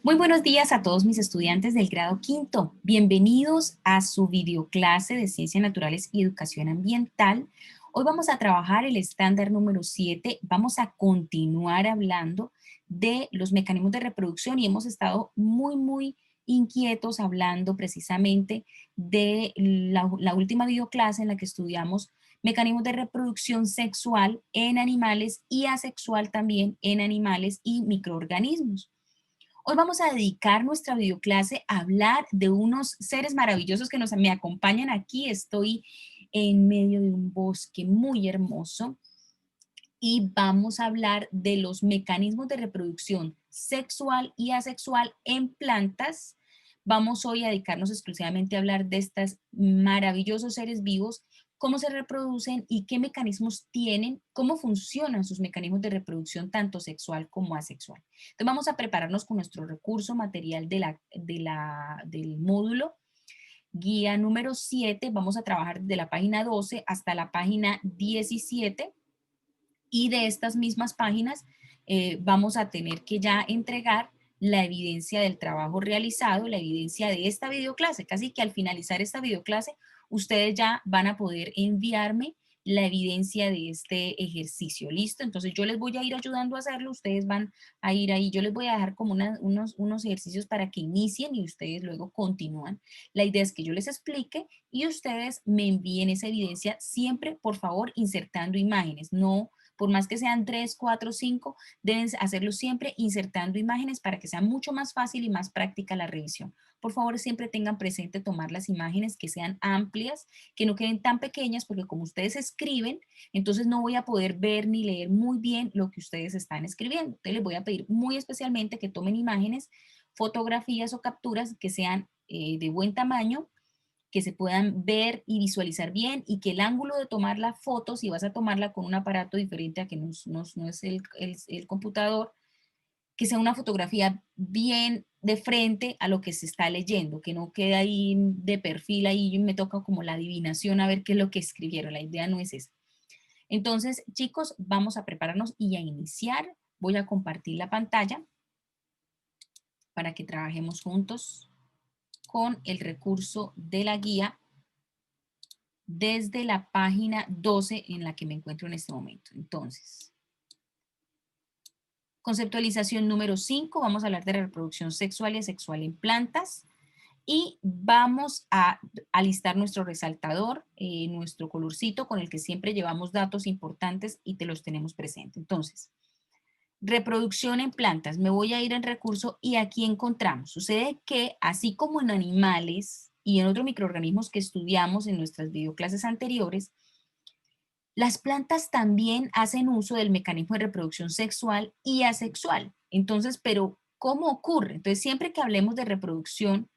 Muy buenos días a todos mis estudiantes del grado quinto. Bienvenidos a su videoclase de Ciencias Naturales y Educación Ambiental. Hoy vamos a trabajar el estándar número 7. Vamos a continuar hablando de los mecanismos de reproducción y hemos estado muy inquietos hablando precisamente de la última videoclase en la que estudiamos mecanismos de reproducción sexual en animales y asexual también en animales y microorganismos. Hoy vamos a dedicar nuestra videoclase a hablar de unos seres maravillosos que me acompañan aquí. Estoy en medio de un bosque muy hermoso y vamos a hablar de los mecanismos de reproducción sexual y asexual en plantas. Vamos hoy a dedicarnos exclusivamente a hablar de estos maravillosos seres vivos, cómo se reproducen y qué mecanismos tienen, cómo funcionan sus mecanismos de reproducción tanto sexual como asexual. Entonces vamos a prepararnos con nuestro recurso material del módulo. Guía número 7, vamos a trabajar desde la página 12 hasta la página 17 y de estas mismas páginas vamos a tener que ya entregar la evidencia del trabajo realizado, la evidencia de esta videoclase. Casi que al finalizar esta videoclase, ustedes ya van a poder enviarme la evidencia de este ejercicio. ¿Listo? Entonces yo les voy a ir ayudando a hacerlo, ustedes van a ir ahí, yo les voy a dejar como unos ejercicios para que inicien y ustedes luego continúan. La idea es que yo les explique y ustedes me envíen esa evidencia siempre, por favor, insertando imágenes, no por más que sean 3, 4, 5, deben hacerlo siempre insertando imágenes para que sea mucho más fácil y más práctica la revisión. Por favor, siempre tengan presente tomar las imágenes que sean amplias, que no queden tan pequeñas, porque como ustedes escriben, entonces no voy a poder ver ni leer muy bien lo que ustedes están escribiendo. Entonces les voy a pedir muy especialmente que tomen imágenes, fotografías o capturas que sean de buen tamaño, que se puedan ver y visualizar bien y que el ángulo de tomar la foto, si vas a tomarla con un aparato diferente a que no es el computador, que sea una fotografía bien de frente a lo que se está leyendo, que no quede ahí de perfil, ahí me toca como la adivinación a ver qué es lo que escribieron, la idea no es esa. Entonces, chicos, vamos a prepararnos y a iniciar. Voy a compartir la pantalla para que trabajemos juntos con el recurso de la guía desde la página 12 en la que me encuentro en este momento. Entonces, conceptualización número 5, vamos a hablar de reproducción sexual y asexual en plantas y vamos a alistar nuestro resaltador, nuestro colorcito con el que siempre llevamos datos importantes y te los tenemos presentes. Entonces, reproducción en plantas, me voy a ir en recurso y aquí encontramos. Sucede que así como en animales y en otros microorganismos que estudiamos en nuestras videoclases anteriores, las plantas también hacen uso del mecanismo de reproducción sexual y asexual. Entonces, pero ¿cómo ocurre? Entonces, siempre que hablemos de reproducción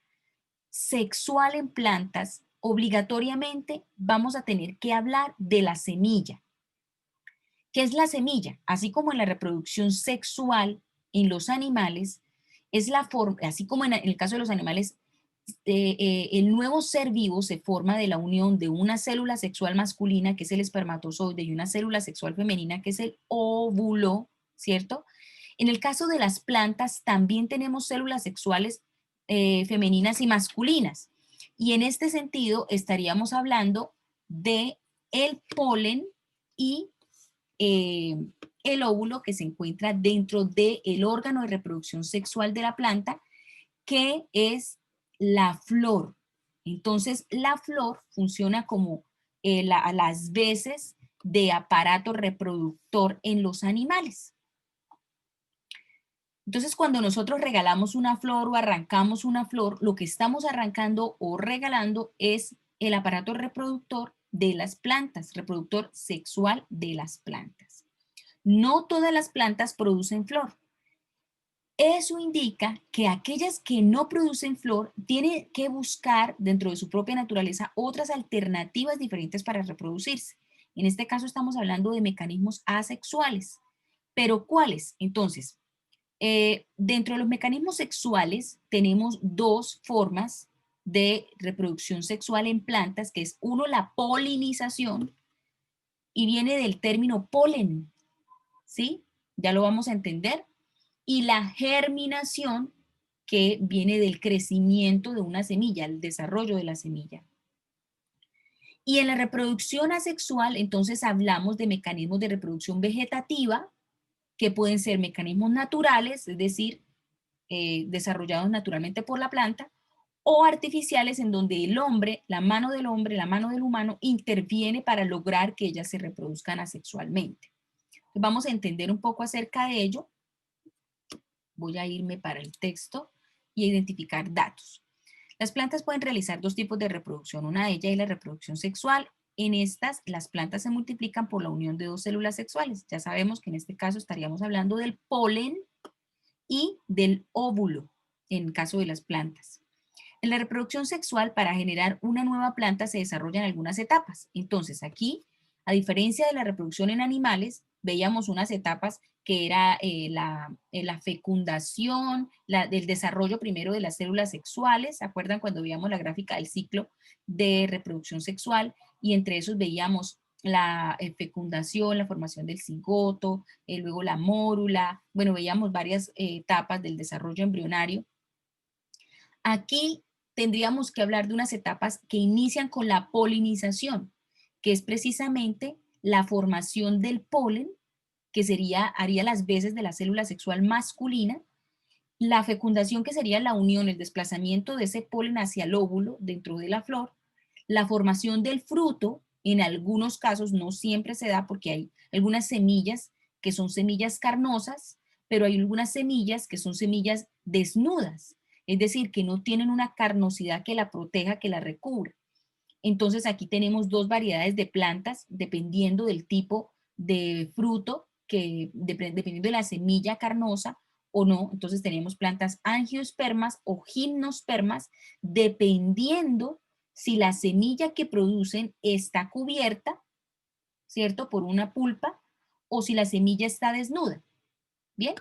sexual en plantas, obligatoriamente vamos a tener que hablar de la semilla. ¿Qué es la semilla? Así como en la reproducción sexual en los animales, es la forma, así como en el caso de los animales, el nuevo ser vivo se forma de la unión de una célula sexual masculina, que es el espermatozoide, y una célula sexual femenina, que es el óvulo, ¿cierto? En el caso de las plantas, también tenemos células sexuales femeninas y masculinas. Y en este sentido, estaríamos hablando de el polen y eh, el óvulo que se encuentra dentro del órgano de reproducción sexual de la planta, que es la flor. Entonces, la flor funciona como a las veces de aparato reproductor en los animales. Entonces, cuando nosotros regalamos una flor o arrancamos una flor, lo que estamos arrancando o regalando es el aparato reproductor de las plantas, reproductor sexual de las plantas. No todas las plantas producen flor. Eso indica que aquellas que no producen flor tienen que buscar dentro de su propia naturaleza otras alternativas diferentes para reproducirse. En este caso estamos hablando de mecanismos asexuales. ¿Pero cuáles? Entonces, dentro de los mecanismos sexuales tenemos dos formas de reproducción sexual en plantas, que es uno, la polinización, y viene del término polen, ¿sí? Ya lo vamos a entender. Y la germinación, que viene del crecimiento de una semilla, el desarrollo de la semilla. Y en la reproducción asexual, entonces hablamos de mecanismos de reproducción vegetativa, que pueden ser mecanismos naturales, es decir, desarrollados naturalmente por la planta, o artificiales en donde el hombre, la mano del humano, interviene para lograr que ellas se reproduzcan asexualmente. Entonces, vamos a entender un poco acerca de ello. Voy a irme para el texto y a identificar datos. Las plantas pueden realizar dos tipos de reproducción, una de ellas es la reproducción sexual. En estas, las plantas se multiplican por la unión de dos células sexuales. Ya sabemos que en este caso estaríamos hablando del polen y del óvulo, en caso de las plantas. En la reproducción sexual, para generar una nueva planta se desarrollan algunas etapas. Entonces, aquí, a diferencia de la reproducción en animales, veíamos unas etapas que era la fecundación, del desarrollo primero de las células sexuales. ¿Se acuerdan cuando veíamos la gráfica del ciclo de reproducción sexual? Y entre esos veíamos la fecundación, la formación del cigoto, luego la mórula. Bueno, veíamos varias etapas del desarrollo embrionario. Aquí tendríamos que hablar de unas etapas que inician con la polinización, que es precisamente la formación del polen, que haría las veces de la célula sexual masculina, la fecundación, que sería la unión, el desplazamiento de ese polen hacia el óvulo dentro de la flor, la formación del fruto, en algunos casos no siempre se da porque hay algunas semillas que son semillas carnosas, pero hay algunas semillas que son semillas desnudas, es decir, que no tienen una carnosidad que la proteja, que la recubra. Entonces aquí tenemos dos variedades de plantas dependiendo del tipo de fruto, dependiendo de la semilla carnosa o no. Entonces tenemos plantas angiospermas o gimnospermas dependiendo si la semilla que producen está cubierta, ¿cierto?, por una pulpa o si la semilla está desnuda. ¿Bien?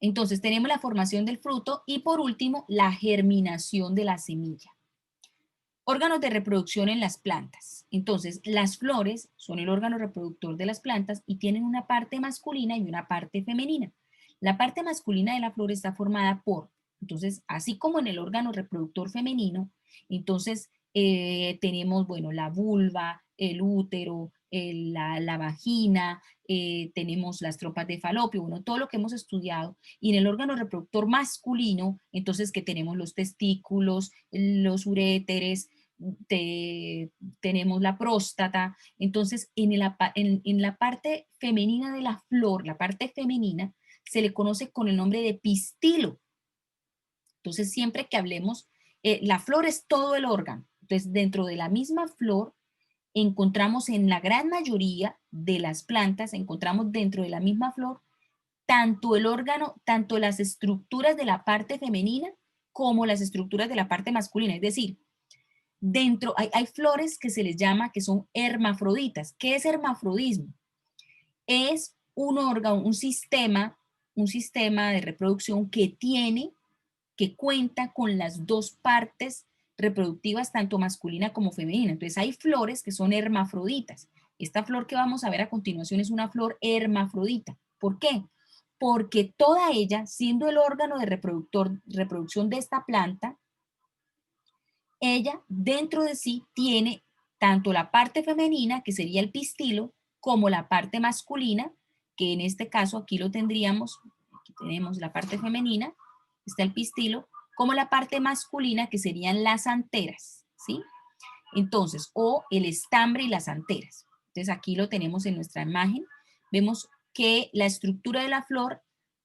Entonces tenemos la formación del fruto y por último la germinación de la semilla. Órganos de reproducción en las plantas. Entonces, las flores son el órgano reproductor de las plantas y tienen una parte masculina y una parte femenina. La parte masculina de la flor está formada por, entonces, así como en el órgano reproductor femenino, entonces tenemos, bueno, la vulva, el útero, la vagina, tenemos las trompas de falopio, bueno, todo lo que hemos estudiado. Y en el órgano reproductor masculino, entonces que tenemos los testículos, los uréteres, tenemos la próstata. Entonces, en la parte femenina de la flor, la parte femenina, se le conoce con el nombre de pistilo. Entonces, siempre que hablemos, la flor es todo el órgano. Entonces, dentro de la misma flor, encontramos en la gran mayoría de las plantas, encontramos dentro de la misma flor, tanto el órgano, tanto las estructuras de la parte femenina como las estructuras de la parte masculina. Es decir, dentro hay flores que se les llama que son hermafroditas. ¿Qué es hermafrodismo? Es un órgano, un sistema de reproducción que cuenta con las dos partes reproductivas, tanto masculina como femenina. Entonces hay flores que son hermafroditas. Esta flor que vamos a ver a continuación es una flor hermafrodita. ¿Por qué? Porque toda ella, siendo el órgano de reproducción de esta planta, ella dentro de sí tiene tanto la parte femenina, que sería el pistilo, como la parte masculina, que en este caso aquí lo tendríamos, aquí tenemos la parte femenina, está el pistilo, como la parte masculina, que serían las anteras, ¿sí? Entonces, o el estambre y las anteras. Entonces aquí lo tenemos en nuestra imagen. Vemos que la estructura de la flor,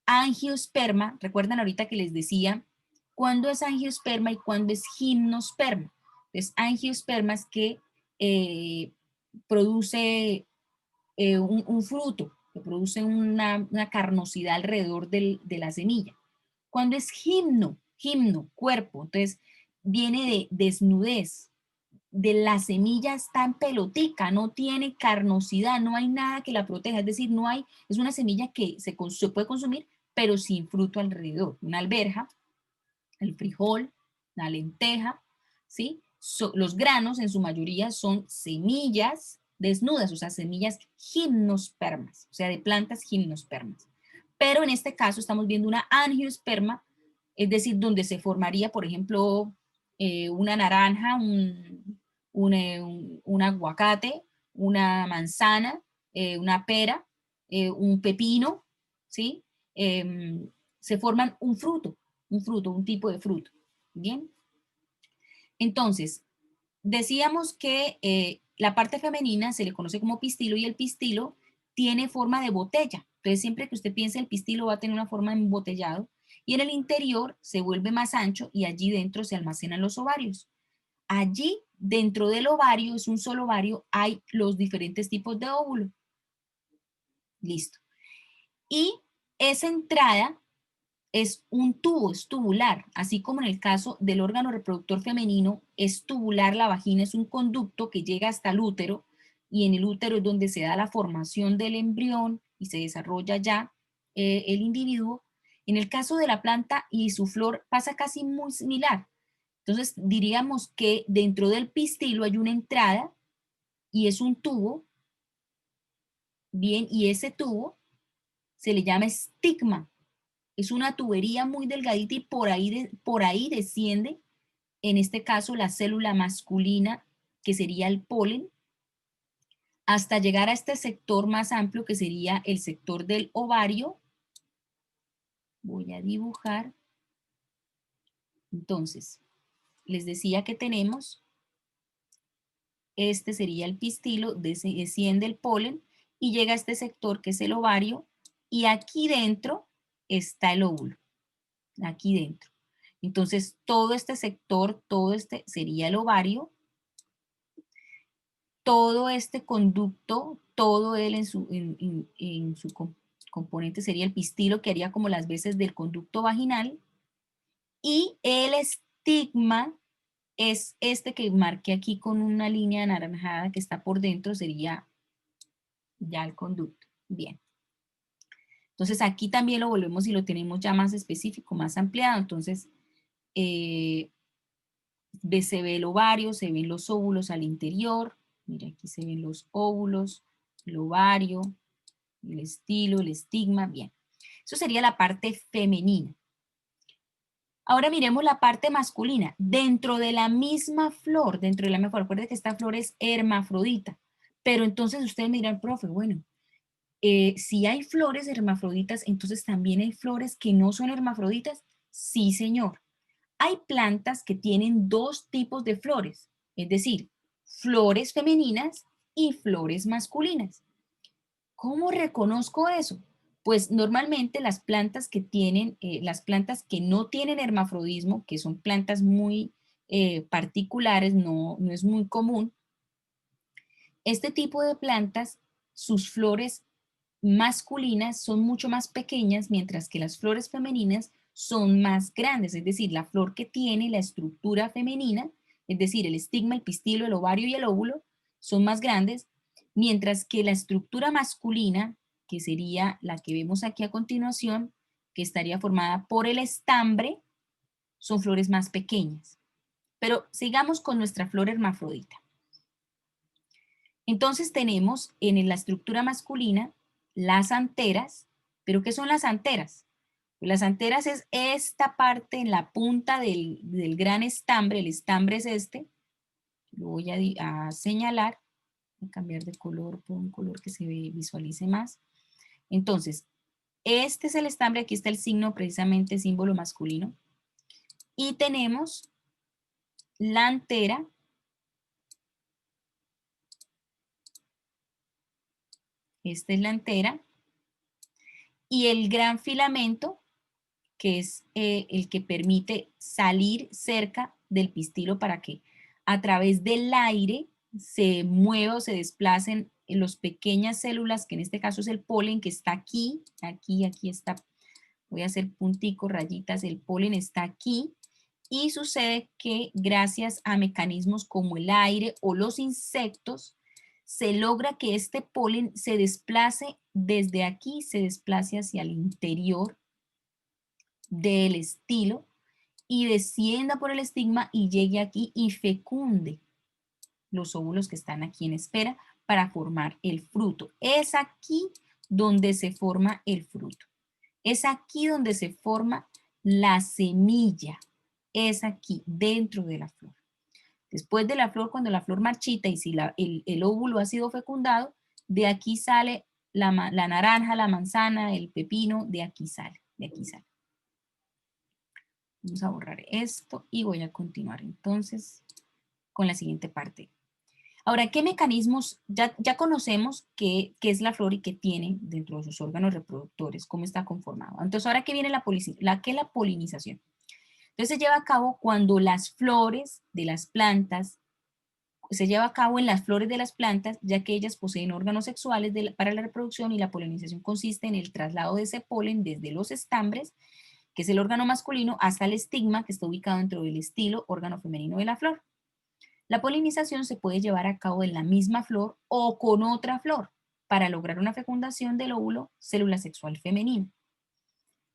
angiosperma, recuerdan ahorita que les decía cuándo es angiosperma y cuándo es gimnosperma. Entonces, angiosperma es que produce un fruto, que produce una carnosidad alrededor de la semilla. Cuando es gimno, cuerpo, entonces viene de desnudez, de la semilla está en pelotica, no tiene carnosidad, no hay nada que la proteja, es decir, no hay, es una semilla que se puede consumir, pero sin fruto alrededor. Una alberja, el frijol, la lenteja, ¿sí? Los granos en su mayoría son semillas desnudas, o sea, semillas gimnospermas, o sea, de plantas gimnospermas. Pero en este caso estamos viendo una angiosperma es decir, donde se formaría, por ejemplo, una naranja, un aguacate, una manzana, una pera, un pepino, ¿sí? Se forman un tipo de fruto, ¿bien? Entonces, decíamos que la parte femenina se le conoce como pistilo y el pistilo tiene forma de botella. Entonces, siempre que usted piense el pistilo va a tener una forma de embotellado y en el interior se vuelve más ancho y allí dentro se almacenan los ovarios. Allí, dentro del ovario, es un solo ovario, hay los diferentes tipos de óvulo. Listo. Y esa entrada es un tubo, es tubular, así como en el caso del órgano reproductor femenino, es tubular, la vagina es un conducto que llega hasta el útero, y en el útero es donde se da la formación del embrión y se desarrolla ya el individuo. En el caso de la planta y su flor pasa casi muy similar. Entonces diríamos que dentro del pistilo hay una entrada y es un tubo, bien, y ese tubo se le llama estigma. Es una tubería muy delgadita y por ahí desciende, en este caso, la célula masculina, que sería el polen, hasta llegar a este sector más amplio, que sería el sector del ovario. Voy a dibujar. Entonces, les decía que tenemos, este sería el pistilo, desciende el polen y llega a este sector que es el ovario, y aquí dentro está el óvulo, aquí dentro. Entonces, todo este sector, todo este sería el ovario, todo este conducto, todo él en su componente sería el pistilo, que haría como las veces del conducto vaginal, y el estigma es este que marqué aquí con una línea anaranjada que está por dentro, sería ya el conducto. Bien. Entonces aquí también lo volvemos y lo tenemos ya más específico, más ampliado. Entonces, se ve el ovario, se ven los óvulos al interior. Mira, aquí se ven los óvulos, el ovario, el estilo, el estigma. Bien, eso sería la parte femenina. Ahora miremos la parte masculina. Dentro de la misma flor, recuerden que esta flor es hermafrodita. Pero entonces ustedes me dirán, profe, bueno, si hay flores hermafroditas, entonces también hay flores que no son hermafroditas. Sí, señor. Hay plantas que tienen dos tipos de flores, es decir, flores femeninas y flores masculinas. ¿Cómo reconozco eso? Pues normalmente las plantas que tienen, las plantas que no tienen hermafrodismo, que son plantas muy particulares, no es muy común, este tipo de plantas, sus flores masculinas son mucho más pequeñas, mientras que las flores femeninas son más grandes, es decir, la flor que tiene la estructura femenina, es decir, el estigma, el pistilo, el ovario y el óvulo, son más grandes, mientras que la estructura masculina, que sería la que vemos aquí a continuación, que estaría formada por el estambre, son flores más pequeñas. Pero sigamos con nuestra flor hermafrodita. Entonces tenemos en la estructura masculina las anteras, pero ¿qué son las anteras? Pues las anteras es esta parte en la punta del gran estambre, el estambre es este, lo voy a señalar, voy a cambiar de color por un color que se visualice más. Entonces, este es el estambre, aquí está el signo, precisamente símbolo masculino, y tenemos la antera, esta es la antera, y el gran filamento, que es el que permite salir cerca del pistilo para que a través del aire se mueva o se desplacen las pequeñas células, que en este caso es el polen, que está aquí, aquí está, voy a hacer punticos, rayitas, el polen está aquí, y sucede que gracias a mecanismos como el aire o los insectos, se logra que este polen se desplace desde aquí, se desplace hacia el interior del estilo y descienda por el estigma y llegue aquí y fecunde los óvulos que están aquí en espera para formar el fruto. Es aquí donde se forma el fruto. Es aquí donde se forma La semilla es aquí, dentro de la flor. Después de la flor, cuando la flor marchita y si el óvulo ha sido fecundado, de aquí sale la naranja, la manzana, el pepino, de aquí sale, de aquí sale. Vamos a borrar esto y voy a continuar entonces con la siguiente parte. Ahora, ¿qué mecanismos? Ya conocemos qué es la flor y qué tiene dentro de sus órganos reproductores, cómo está conformado. Entonces, ¿ahora qué viene ¿qué es la polinización? Entonces, se lleva a cabo cuando las flores de las plantas, se lleva a cabo en las flores de las plantas, ya que ellas poseen órganos sexuales para la reproducción y la polinización consiste en el traslado de ese polen desde los estambres, que es el órgano masculino, hasta el estigma, que está ubicado dentro del estilo, órgano femenino de la flor. La polinización se puede llevar a cabo en la misma flor o con otra flor para lograr una fecundación del óvulo, célula sexual femenina.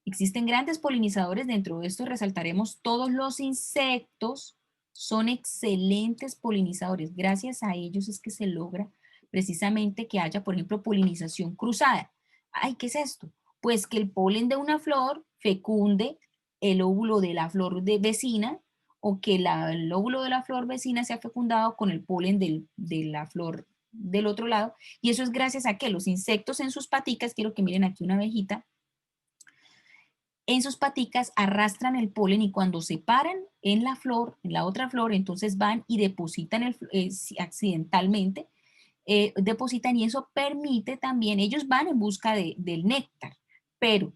Existen grandes polinizadores, dentro de esto resaltaremos todos los insectos, son excelentes polinizadores. Gracias a ellos es que se logra precisamente que haya, por ejemplo, polinización cruzada. Ay, ¿qué es esto? Pues que el polen de una flor fecunde el óvulo de la flor vecina o que el óvulo de la flor vecina sea fecundado con el polen de la flor del otro lado. Y eso es gracias a que los insectos en sus paticas, quiero que miren aquí una abejita, en sus paticas arrastran el polen y cuando se paran en la flor, en la otra flor, entonces van y depositan accidentalmente, depositan y eso permite también, ellos van en busca del néctar, pero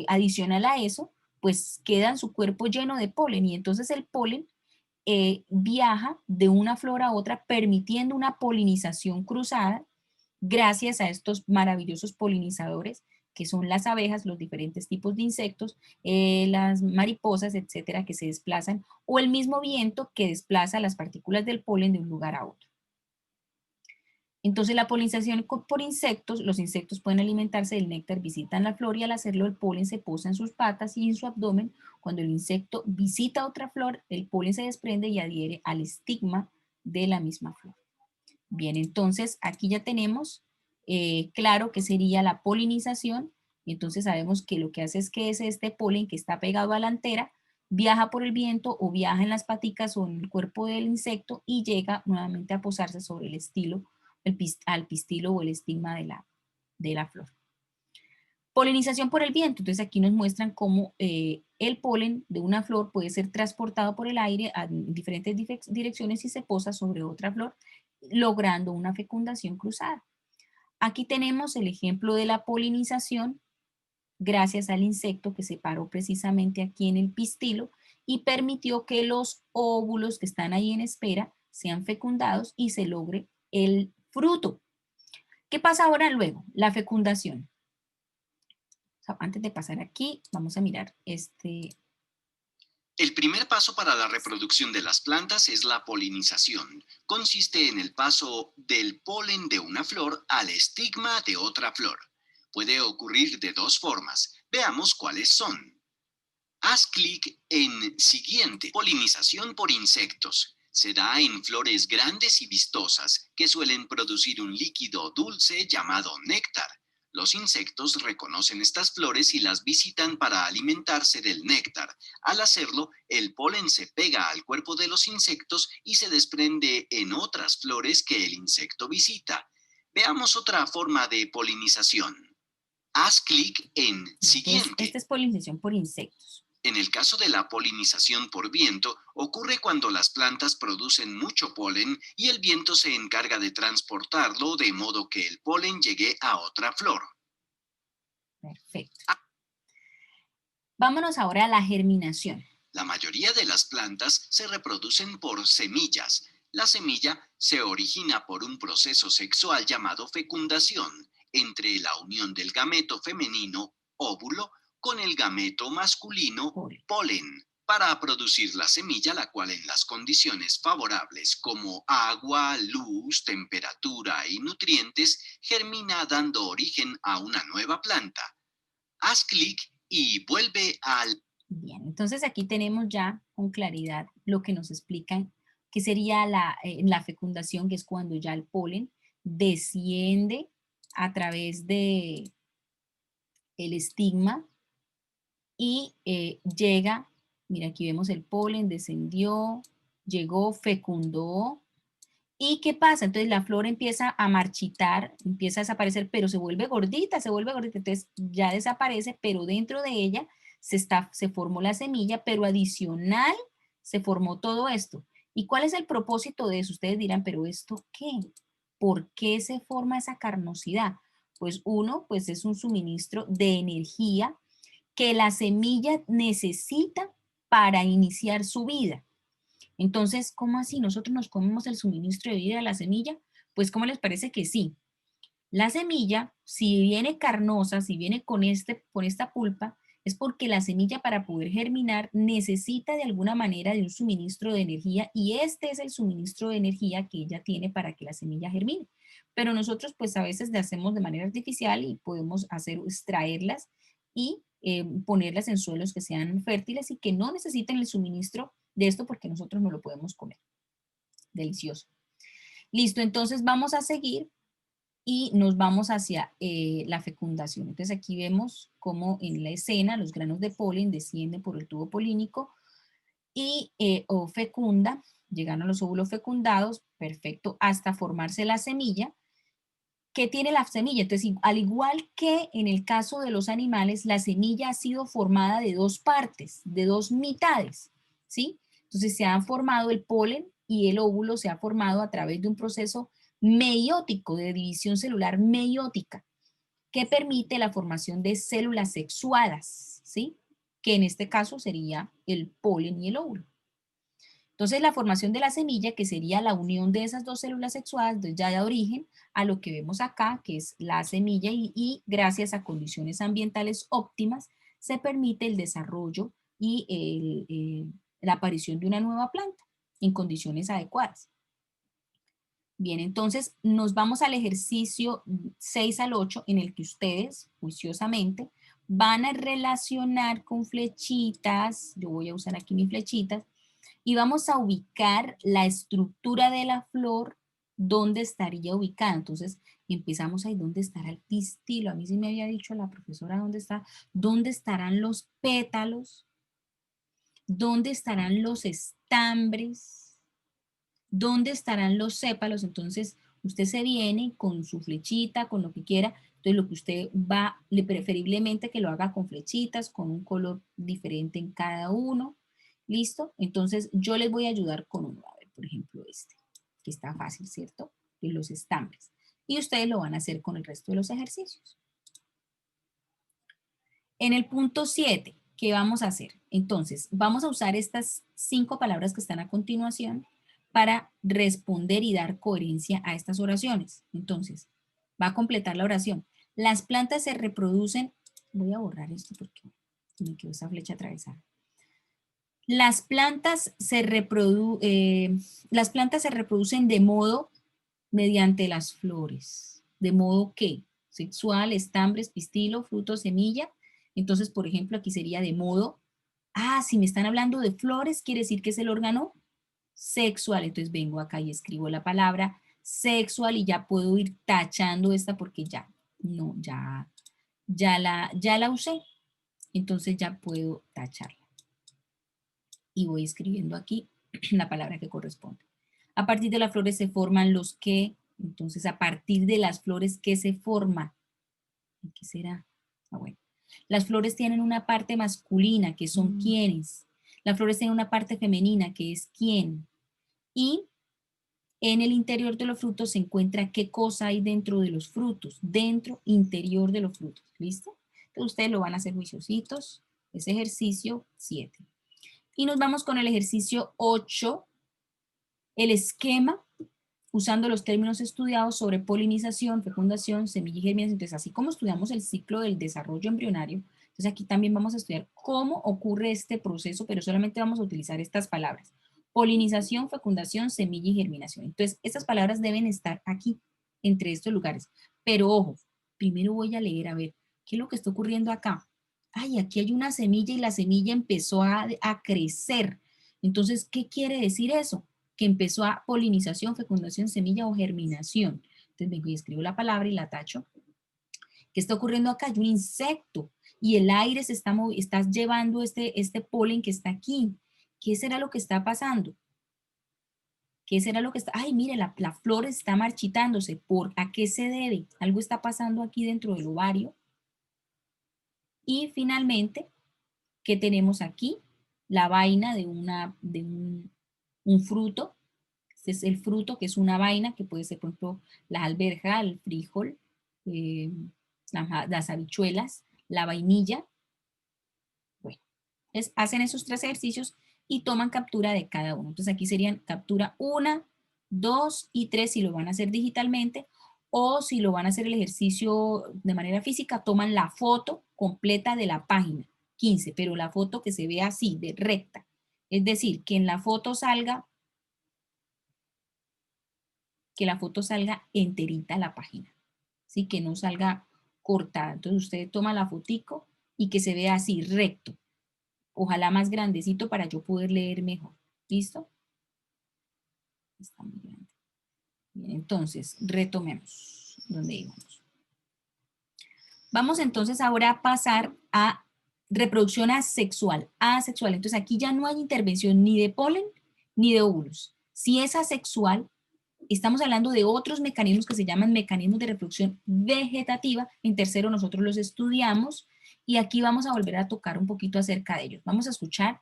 adicional a eso, pues queda su cuerpo lleno de polen y entonces el polen viaja de una flor a otra permitiendo una polinización cruzada gracias a estos maravillosos polinizadores que son las abejas, los diferentes tipos de insectos, las mariposas, etcétera, que se desplazan, o el mismo viento que desplaza las partículas del polen de un lugar a otro. Entonces la polinización por insectos, los insectos pueden alimentarse del néctar, visitan la flor y al hacerlo el polen se posa en sus patas y en su abdomen. Cuando el insecto visita otra flor, el polen se desprende y adhiere al estigma de la misma flor. Bien, entonces aquí ya tenemos claro que sería la polinización. Entonces sabemos que lo que hace es que es este polen que está pegado a la antera, viaja por el viento o viaja en las paticas o en el cuerpo del insecto y llega nuevamente a posarse sobre el estilo, al pistilo o el estigma de la flor. Polinización por el viento. Entonces aquí nos muestran cómo el polen de una flor puede ser transportado por el aire en diferentes direcciones y se posa sobre otra flor, logrando una fecundación cruzada. Aquí tenemos el ejemplo de la polinización gracias al insecto que se paró precisamente aquí en el pistilo y permitió que los óvulos que están ahí en espera sean fecundados y se logre el fruto. ¿Qué pasa ahora luego? La fecundación. Antes de pasar aquí, vamos a mirar El primer paso para la reproducción de las plantas es la polinización. Consiste en el paso del polen de una flor al estigma de otra flor. Puede ocurrir de dos formas. Veamos cuáles son. Haz clic en Siguiente. Polinización por insectos. Se da en flores grandes y vistosas, que suelen producir un líquido dulce llamado néctar. Los insectos reconocen estas flores y las visitan para alimentarse del néctar. Al hacerlo, el polen se pega al cuerpo de los insectos y se desprende en otras flores que el insecto visita. Veamos otra forma de polinización. Haz clic en entonces, Siguiente. esta es polinización por insectos. En el caso de la polinización por viento, ocurre cuando las plantas producen mucho polen y el viento se encarga de transportarlo de modo que el polen llegue a otra flor. Perfecto. Vámonos ahora a la germinación. La mayoría de las plantas se reproducen por semillas. La semilla se origina por un proceso sexual llamado fecundación entre la unión del gameto femenino, óvulo, con el gameto masculino, polen, para producir la semilla, la cual en las condiciones favorables como agua, luz, temperatura y nutrientes, germina dando origen a una nueva planta. Haz clic y vuelve al... Bien, entonces aquí tenemos ya con claridad lo que nos explican que sería la fecundación, que es cuando ya el polen desciende a través de el estigma y llega, mira, aquí vemos el polen, descendió, llegó, fecundó. ¿Y qué pasa? Entonces la flor empieza a marchitar, empieza a desaparecer, pero se vuelve gordita, entonces ya desaparece, pero dentro de ella se formó la semilla, pero adicional se formó todo esto. ¿Y cuál es el propósito de eso? Ustedes dirán, ¿pero esto qué? ¿Por qué se forma esa carnosidad? Pues uno, pues es un suministro de energía que la semilla necesita para iniciar su vida. Entonces, ¿cómo así? ¿Nosotros nos comemos el suministro de vida de la semilla? Pues, ¿cómo les parece que sí? La semilla, si viene carnosa, si viene con esta pulpa, es porque la semilla para poder germinar necesita de alguna manera de un suministro de energía y este es el suministro de energía que ella tiene para que la semilla germine. Pero nosotros pues a veces le hacemos de manera artificial y podemos extraerlas y ponerlas en suelos que sean fértiles y que no necesiten el suministro de esto porque nosotros no lo podemos comer. Delicioso. Listo, entonces vamos a seguir y nos vamos hacia la fecundación. Entonces aquí vemos cómo en la escena los granos de polen descienden por el tubo polínico y o fecunda, llegan a los óvulos fecundados, perfecto, hasta formarse la semilla. ¿Qué tiene la semilla? Entonces, al igual que en el caso de los animales, la semilla ha sido formada de dos partes, de dos mitades, ¿sí? Entonces se han formado el polen y el óvulo se ha formado a través de un proceso meiótico, de división celular meiótica, que permite la formación de células sexuadas, ¿sí? Que en este caso sería el polen y el óvulo. Entonces la formación de la semilla, que sería la unión de esas dos células sexuadas, entonces ya da origen a lo que vemos acá, que es la semilla y gracias a condiciones ambientales óptimas se permite el desarrollo y la aparición de una nueva planta en condiciones adecuadas. Bien, entonces nos vamos al ejercicio 6 al 8 en el que ustedes, juiciosamente, van a relacionar con flechitas, yo voy a usar aquí mis flechitas, y vamos a ubicar la estructura de la flor, dónde estaría ubicada. Entonces empezamos ahí, ¿dónde estará el pistilo? A mí sí me había dicho la profesora dónde estarán los pétalos, dónde estarán los estambres, dónde estarán los sépalos. Entonces usted se viene con su flechita, con lo que quiera. Entonces lo que usted va, preferiblemente que lo haga con flechitas, con un color diferente en cada uno. ¿Listo? Entonces yo les voy a ayudar con uno. A ver, por ejemplo este, que está fácil, ¿cierto? De los estambres. Y ustedes lo van a hacer con el resto de los ejercicios. En el punto 7, ¿qué vamos a hacer? Entonces, vamos a usar estas 5 palabras que están a continuación para responder y dar coherencia a estas oraciones. Entonces, va a completar la oración. Las plantas se reproducen, voy a borrar esto porque me quedó esa flecha atravesada. Las plantas se reproducen de modo mediante las flores. ¿De modo qué? Sexual, estambres, pistilo, fruto, semilla. Entonces, por ejemplo, aquí sería de modo, si me están hablando de flores, quiere decir que es el órgano sexual. Entonces vengo acá y escribo la palabra sexual y ya puedo ir tachando esta porque ya, no, ya la usé. Entonces ya puedo tacharla. Y voy escribiendo aquí la palabra que corresponde. A partir de las flores se forman los que, entonces a partir de las flores, ¿qué se forma? ¿Qué será? Bueno. Las flores tienen una parte masculina, que son quiénes. Las flores tienen una parte femenina, que es quién. Y en el interior de los frutos se encuentra qué cosa hay dentro de los frutos, dentro, interior de los frutos. ¿Listo? Entonces ustedes lo van a hacer juiciositos. Es ejercicio 7. Y nos vamos con el ejercicio 8, el esquema, usando los términos estudiados sobre polinización, fecundación, semilla y germinación. Entonces, así como estudiamos el ciclo del desarrollo embrionario, entonces aquí también vamos a estudiar cómo ocurre este proceso, pero solamente vamos a utilizar estas palabras. Polinización, fecundación, semilla y germinación. Entonces, estas palabras deben estar aquí, entre estos lugares. Pero ojo, primero voy a leer a ver qué es lo que está ocurriendo acá. Ay, aquí hay una semilla y la semilla empezó a crecer. Entonces, ¿qué quiere decir eso? Que empezó a polinización, fecundación, semilla o germinación. Entonces vengo y escribo la palabra y la tacho. ¿Qué está ocurriendo acá? Hay un insecto y el aire se está estás llevando este polen que está aquí. ¿Qué será lo que está pasando? ¿Qué será lo que está? Ay, mire, la flor está marchitándose. ¿A qué se debe? Algo está pasando aquí dentro del ovario. Y finalmente, ¿qué tenemos aquí? La vaina de un fruto. Este es el fruto, que es una vaina, que puede ser, por ejemplo, la alberja, el frijol, eh, las habichuelas, la vainilla. Bueno, hacen esos 3 ejercicios y toman captura de cada uno. Entonces aquí serían captura 1, 2 y 3 si lo van a hacer digitalmente, o si lo van a hacer el ejercicio de manera física, toman la foto completa de la página 15, pero la foto que se vea así, de recta. Es decir, que en la foto salga, enterita la página, ¿sí? Que no salga cortada. Entonces usted toma la fotico y que se vea así, recto. Ojalá más grandecito para yo poder leer mejor. ¿Listo? Está muy grande. Bien, entonces, retomemos donde íbamos. Vamos entonces ahora a pasar a reproducción asexual. Asexual. Entonces aquí ya no hay intervención ni de polen ni de óvulos. Si es asexual, estamos hablando de otros mecanismos que se llaman mecanismos de reproducción vegetativa. En tercero nosotros los estudiamos y aquí vamos a volver a tocar un poquito acerca de ellos. Vamos a escuchar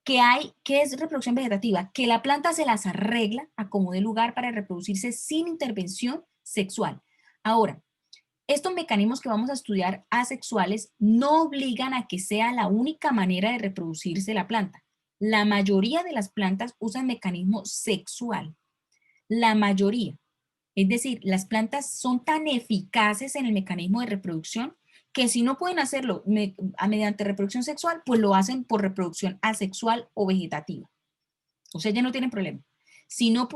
¿qué es reproducción vegetativa? Que la planta se las arregla a como dé lugar para reproducirse sin intervención sexual. Ahora, estos mecanismos que vamos a estudiar asexuales no obligan a que sea la única manera de reproducirse la planta. La mayoría de las plantas usan mecanismo sexual. La mayoría. Es decir, las plantas son tan eficaces en el mecanismo de reproducción que si no pueden hacerlo mediante reproducción sexual, pues lo hacen por reproducción asexual o vegetativa. O sea, ya no tienen problema. Si no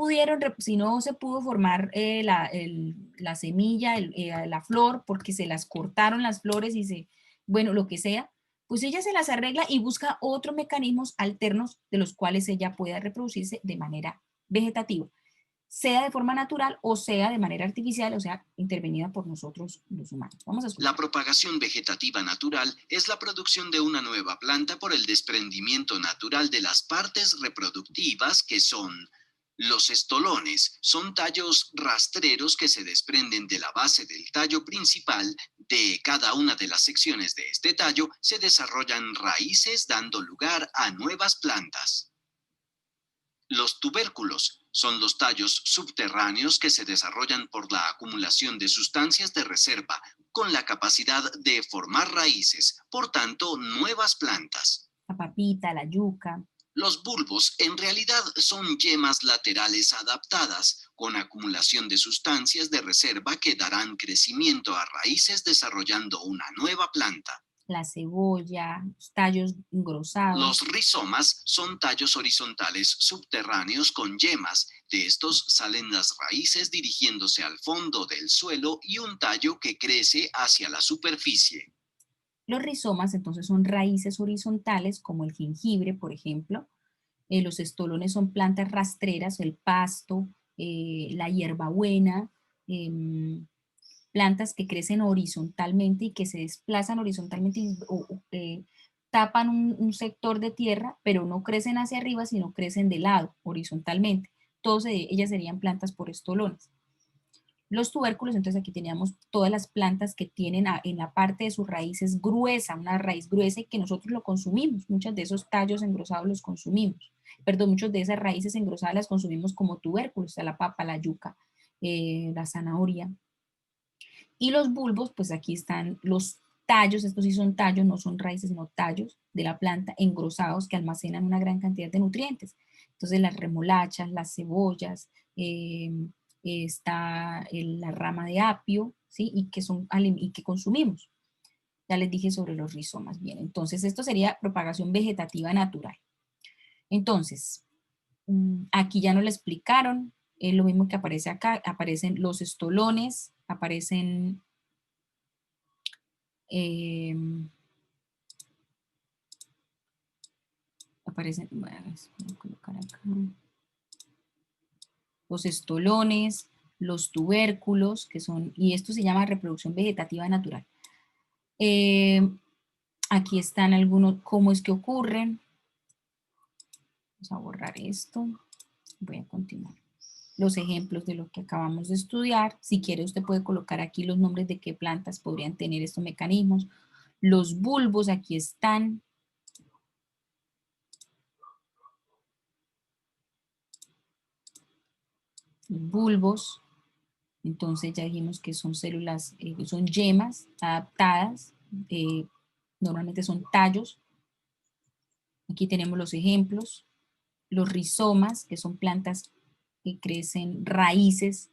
si no se pudo formar la semilla, la flor, porque se las cortaron las flores bueno, lo que sea, pues ella se las arregla y busca otros mecanismos alternos de los cuales ella pueda reproducirse de manera vegetativa, sea de forma natural o sea de manera artificial, o sea, intervenida por nosotros los humanos. Vamos a escuchar. La propagación vegetativa natural es la producción de una nueva planta por el desprendimiento natural de las partes reproductivas que son los estolones. Son tallos rastreros que se desprenden de la base del tallo principal. De cada una de las secciones de este tallo se desarrollan raíces dando lugar a nuevas plantas. Los tubérculos son los tallos subterráneos que se desarrollan por la acumulación de sustancias de reserva con la capacidad de formar raíces, por tanto, nuevas plantas. La papita, la yuca. Los bulbos en realidad son yemas laterales adaptadas con acumulación de sustancias de reserva que darán crecimiento a raíces desarrollando una nueva planta. La cebolla, los tallos engrosados. Los rizomas son tallos horizontales subterráneos con yemas. De estos salen las raíces dirigiéndose al fondo del suelo y un tallo que crece hacia la superficie. Los rizomas entonces son raíces horizontales como el jengibre, por ejemplo. Los estolones son plantas rastreras, el pasto, la hierbabuena, plantas que crecen horizontalmente y que se desplazan horizontalmente y tapan un sector de tierra, pero no crecen hacia arriba, sino crecen de lado, horizontalmente. Todas ellas serían plantas por estolones. Los tubérculos, entonces aquí teníamos todas las plantas que tienen en la parte de sus raíces gruesa, una raíz gruesa y que nosotros lo consumimos. Muchos de esos tallos engrosados los consumimos. Perdón, muchos de esas raíces engrosadas las consumimos como tubérculos, la papa, la yuca, la zanahoria. Y los bulbos, pues aquí están los tallos, estos sí son tallos, no son raíces, sino tallos de la planta engrosados que almacenan una gran cantidad de nutrientes. Entonces las remolachas, las cebollas, está la rama de apio, ¿sí? Y que consumimos. Ya les dije sobre los rizomas. Bien, entonces esto sería propagación vegetativa natural. Entonces, aquí ya nos lo explicaron, es lo mismo que aparece acá, aparecen los estolones, aparecen bueno, voy a colocar acá, los estolones, los tubérculos, y esto se llama reproducción vegetativa natural. Aquí están algunos, cómo es que ocurren. Vamos a borrar esto. Voy a continuar. Los ejemplos de lo que acabamos de estudiar. Si quiere, usted puede colocar aquí los nombres de qué plantas podrían tener estos mecanismos. Los bulbos aquí están. Bulbos. Entonces ya dijimos que son células, son yemas adaptadas. Normalmente son tallos. Aquí tenemos los ejemplos. Los rizomas, que son plantas que crecen raíces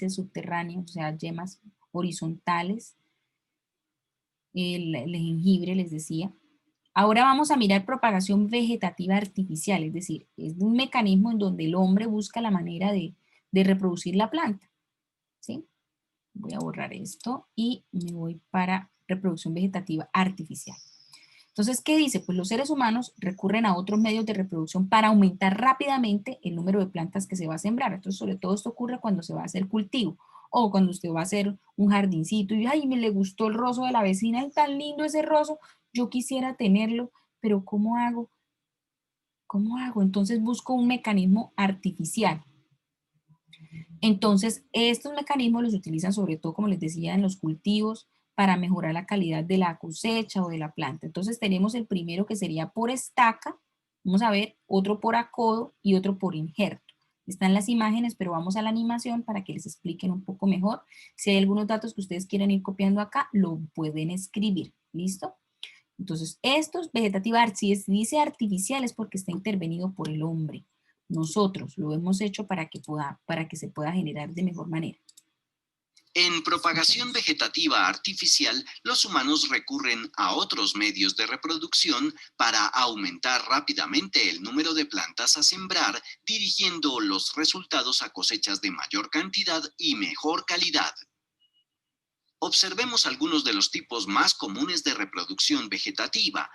subterráneas, o sea, yemas horizontales. El jengibre, les decía. Ahora vamos a mirar propagación vegetativa artificial, es decir, es un mecanismo en donde el hombre busca la manera de reproducir la planta. ¿Sí? Voy a borrar esto y me voy para reproducción vegetativa artificial. Entonces, ¿qué dice? Pues los seres humanos recurren a otros medios de reproducción para aumentar rápidamente el número de plantas que se va a sembrar. Entonces, sobre todo esto ocurre cuando se va a hacer cultivo o cuando usted va a hacer un jardincito y, ay, me le gustó el roso de la vecina y tan lindo ese roso, yo quisiera tenerlo, pero ¿cómo hago? ¿Cómo hago? Entonces busco un mecanismo artificial. Entonces, estos mecanismos los utilizan sobre todo, como les decía, en los cultivos para mejorar la calidad de la cosecha o de la planta. Entonces, tenemos el primero que sería por estaca, vamos a ver, otro por acodo y otro por injerto. Están las imágenes, pero vamos a la animación para que les expliquen un poco mejor. Si hay algunos datos que ustedes quieren ir copiando acá, lo pueden escribir. ¿Listo? Entonces, estos vegetativa, si dice artificial es porque está intervenido por el hombre. Nosotros lo hemos hecho para que se pueda generar de mejor manera. En propagación vegetativa artificial, los humanos recurren a otros medios de reproducción para aumentar rápidamente el número de plantas a sembrar, dirigiendo los resultados a cosechas de mayor cantidad y mejor calidad. Observemos algunos de los tipos más comunes de reproducción vegetativa.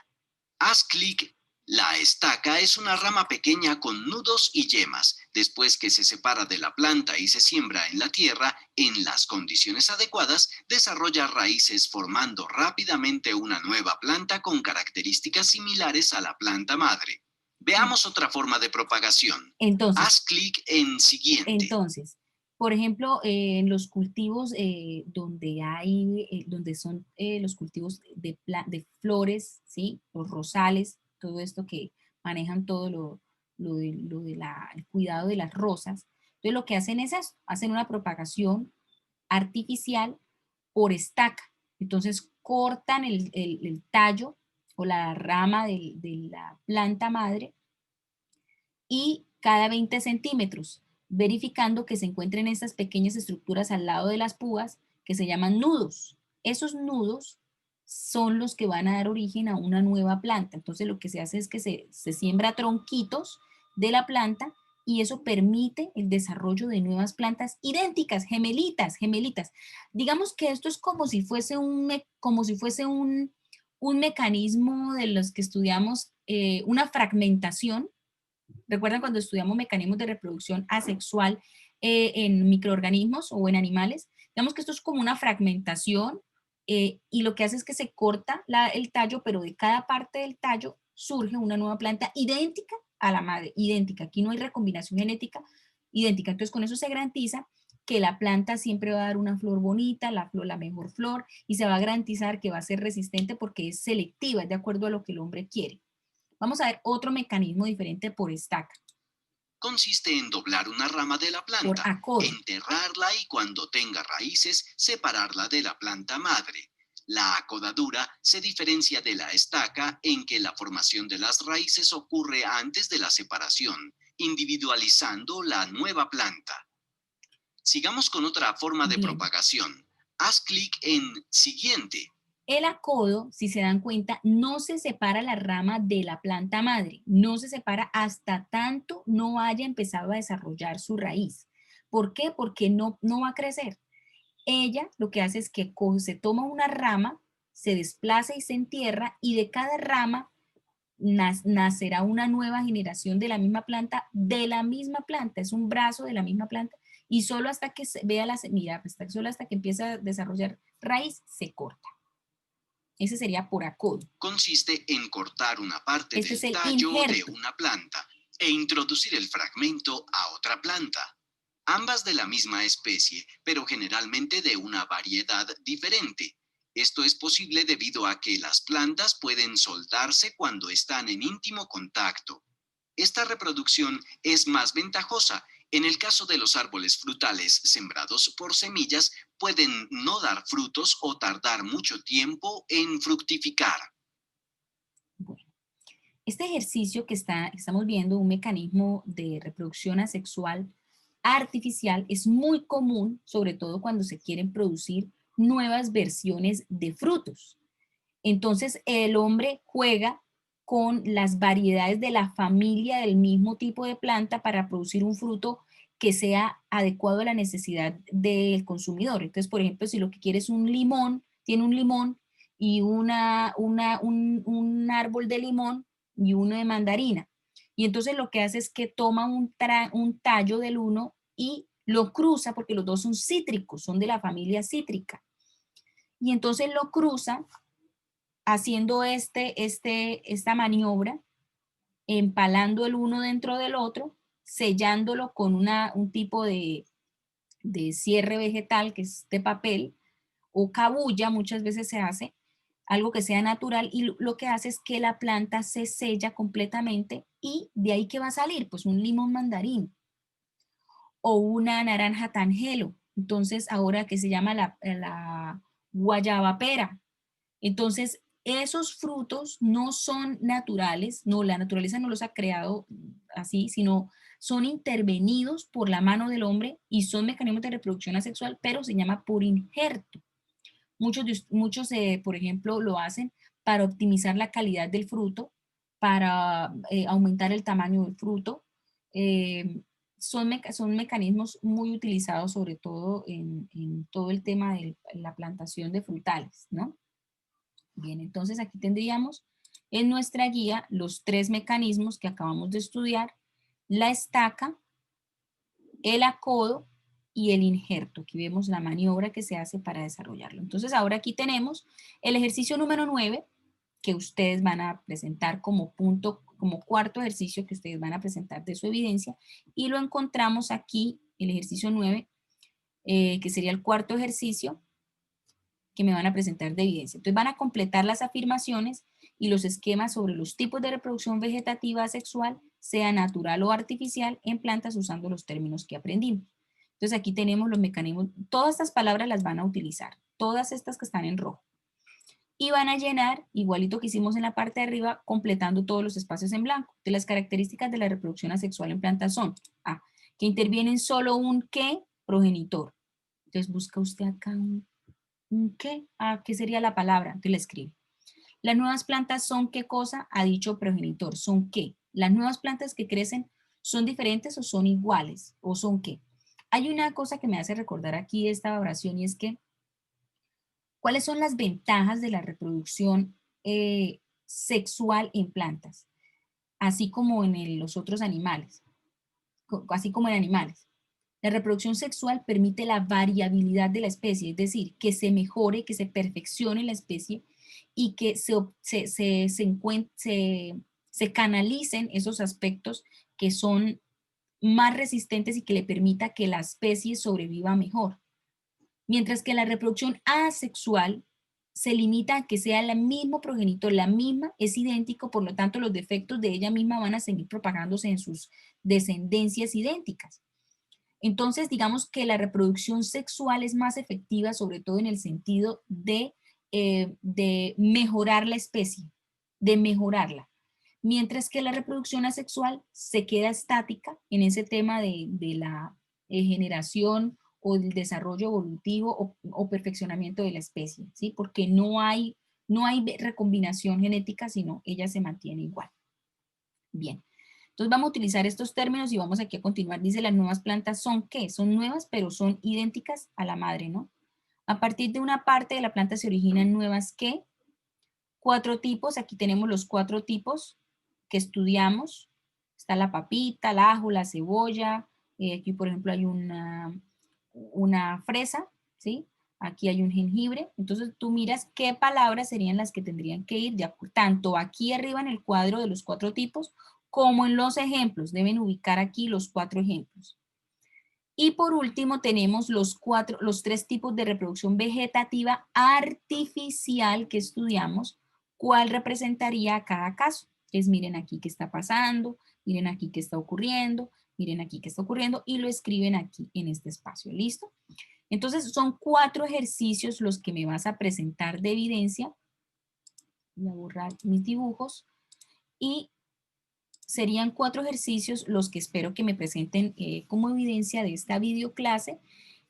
Haz clic. La estaca es una rama pequeña con nudos y yemas. Después que se separa de la planta y se siembra en la tierra, en las condiciones adecuadas, desarrolla raíces formando rápidamente una nueva planta con características similares a la planta madre. Veamos otra forma de propagación. Haz clic en Siguiente. Entonces, por ejemplo, en los cultivos donde son los cultivos de flores, ¿sí? Los rosales, todo esto que manejan todo el cuidado de las rosas. Entonces, lo que hacen es eso, hacen una propagación artificial por estaca. Entonces, cortan el tallo o la rama de la planta madre y cada 20 centímetros, verificando que se encuentren estas pequeñas estructuras al lado de las púas que se llaman nudos. Esos nudos son los que van a dar origen a una nueva planta. Entonces lo que se hace es que se siembra tronquitos de la planta y eso permite el desarrollo de nuevas plantas idénticas, gemelitas. Digamos que esto es como si fuese un mecanismo de los que estudiamos, una fragmentación. ¿Recuerdan cuando estudiamos mecanismos de reproducción asexual en microorganismos o en animales? Digamos que esto es como una fragmentación y lo que hace es que se corta el tallo, pero de cada parte del tallo surge una nueva planta idéntica a la madre, idéntica. Aquí no hay recombinación genética, idéntica. Entonces con eso se garantiza que la planta siempre va a dar una flor bonita, la mejor flor, y se va a garantizar que va a ser resistente porque es selectiva, es de acuerdo a lo que el hombre quiere. Vamos a ver otro mecanismo diferente por estaca. Consiste en doblar una rama de la planta, enterrarla y cuando tenga raíces, separarla de la planta madre. La acodadura se diferencia de la estaca en que la formación de las raíces ocurre antes de la separación, individualizando la nueva planta. Sigamos con otra forma de propagación. Haz clic en Siguiente. El acodo, si se dan cuenta, no se separa la rama de la planta madre, no se separa hasta tanto no haya empezado a desarrollar su raíz. ¿Por qué? Porque no va a crecer. Ella lo que hace es que se toma una rama, se desplaza y se entierra y de cada rama nacerá una nueva generación de la misma planta, es un brazo de la misma planta y solo hasta que vea la semilla, solo hasta que empieza a desarrollar raíz, se corta. Ese sería por acodo. Consiste en cortar una parte Este es del el tallo de injerto. una planta e introducir el fragmento a otra planta, ambas de la misma especie, pero generalmente de una variedad diferente. Esto es posible debido a que las plantas pueden soldarse cuando están en íntimo contacto. Esta reproducción es más ventajosa. En el caso de los árboles frutales sembrados por semillas, pueden no dar frutos o tardar mucho tiempo en fructificar. Bueno, este ejercicio estamos viendo, un mecanismo de reproducción asexual artificial, es muy común, sobre todo cuando se quieren producir nuevas versiones de frutos. Entonces, el hombre juega con las variedades de la familia del mismo tipo de planta para producir un fruto que sea adecuado a la necesidad del consumidor. Entonces, por ejemplo, si lo que quiere es un limón, tiene un limón y un árbol de limón y uno de mandarina. Y entonces lo que hace es que toma un tallo del uno y lo cruza, porque los dos son cítricos, son de la familia cítrica. Y entonces lo cruza haciendo esta maniobra, empalando el uno dentro del otro, sellándolo con un tipo de cierre vegetal que es de papel o cabuya, muchas veces se hace, algo que sea natural y lo que hace es que la planta se sella completamente y de ahí que va a salir, pues un limón mandarín o una naranja tangelo. Entonces ahora que se llama la guayaba pera. Entonces, esos frutos no son naturales, no, la naturaleza no los ha creado así, sino son intervenidos por la mano del hombre y son mecanismos de reproducción asexual, pero se llama por injerto. Muchos por ejemplo, lo hacen para optimizar la calidad del fruto, para aumentar el tamaño del fruto. Eh, son mecanismos muy utilizados, sobre todo en todo el tema de la plantación de frutales, ¿no? Bien, entonces aquí tendríamos en nuestra guía los tres mecanismos que acabamos de estudiar: la estaca, el acodo y el injerto. Aquí vemos la maniobra que se hace para desarrollarlo. Entonces ahora aquí tenemos el ejercicio número 9 que ustedes van a presentar como punto, como cuarto ejercicio que ustedes van a presentar de su evidencia, y lo encontramos aquí, el ejercicio 9, que sería el cuarto ejercicio que me van a presentar de evidencia. Entonces van a completar las afirmaciones y los esquemas sobre los tipos de reproducción vegetativa asexual, sea natural o artificial, en plantas usando los términos que aprendimos. Entonces aquí tenemos los mecanismos, todas estas palabras las van a utilizar, todas estas que están en rojo. Y van a llenar, igualito que hicimos en la parte de arriba, completando todos los espacios en blanco. De las características de la reproducción asexual en plantas son: A, que intervienen solo un ¿qué? Progenitor. Entonces busca usted acá un ¿qué? Ah, ¿qué sería la palabra? Entonces la escribe. Las nuevas plantas son ¿qué cosa? Ha dicho progenitor. ¿Son qué? Las nuevas plantas que crecen son diferentes o son iguales o son qué. Hay una cosa que me hace recordar aquí esta oración y es que ¿cuáles son las ventajas de la reproducción sexual en plantas? Así como en los otros animales, así como en animales. La reproducción sexual permite la variabilidad de la especie, es decir, que se mejore, que se perfeccione la especie y que se canalicen esos aspectos que son más resistentes y que le permita que la especie sobreviva mejor. Mientras que la reproducción asexual se limita a que sea el mismo progenitor, la misma, es idéntico, por lo tanto los defectos de ella misma van a seguir propagándose en sus descendencias idénticas. Entonces, digamos que la reproducción sexual es más efectiva, sobre todo en el sentido de mejorar la especie, de mejorarla. Mientras que la reproducción asexual se queda estática en ese tema de la generación o el desarrollo evolutivo o perfeccionamiento de la especie, ¿sí? Porque no hay recombinación genética, sino ella se mantiene igual. Bien. Entonces vamos a utilizar estos términos y vamos aquí a continuar. Dice, las nuevas plantas son ¿qué? Son nuevas, pero son idénticas a la madre, ¿no? A partir de una parte de la planta se originan nuevas ¿qué? 4 tipos. Aquí tenemos los 4 tipos que estudiamos. Está la papita, el ajo, la cebolla. Aquí, por ejemplo, hay una fresa, ¿sí? aquí hay un jengibre, entonces tú miras qué palabras serían las que tendrían que ir tanto aquí arriba en el cuadro de los 4 tipos, como en los ejemplos, deben ubicar aquí los 4 ejemplos. Y por último tenemos los 3 tipos de reproducción vegetativa artificial que estudiamos, cuál representaría cada caso. Entonces miren aquí qué está pasando, miren aquí qué está ocurriendo, miren aquí qué está ocurriendo y lo escriben aquí en este espacio, ¿listo? Entonces son 4 ejercicios los que me vas a presentar de evidencia. Voy a borrar mis dibujos y serían 4 ejercicios los que espero que me presenten como evidencia de esta videoclase,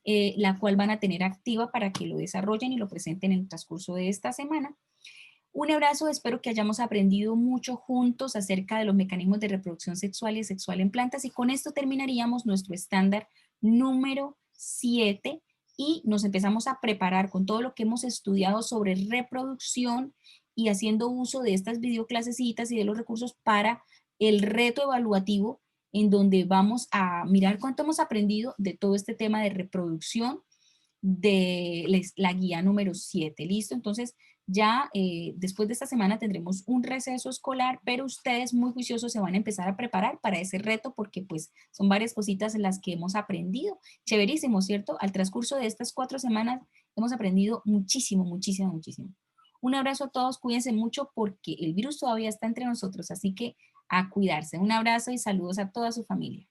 la cual van a tener activa para que lo desarrollen y lo presenten en el transcurso de esta semana. Un abrazo, espero que hayamos aprendido mucho juntos acerca de los mecanismos de reproducción sexual y sexual en plantas y con esto terminaríamos nuestro estándar número 7 y nos empezamos a preparar con todo lo que hemos estudiado sobre reproducción y haciendo uso de estas videoclasecitas y de los recursos para el reto evaluativo en donde vamos a mirar cuánto hemos aprendido de todo este tema de reproducción de la guía número 7, ¿listo? Entonces, ya después de esta semana tendremos un receso escolar, pero ustedes muy juiciosos se van a empezar a preparar para ese reto porque pues son varias cositas en las que hemos aprendido. Chéverísimo, ¿cierto? Al transcurso de estas 4 semanas hemos aprendido muchísimo, muchísimo, muchísimo. Un abrazo a todos, cuídense mucho porque el virus todavía está entre nosotros, así que a cuidarse. Un abrazo y saludos a toda su familia.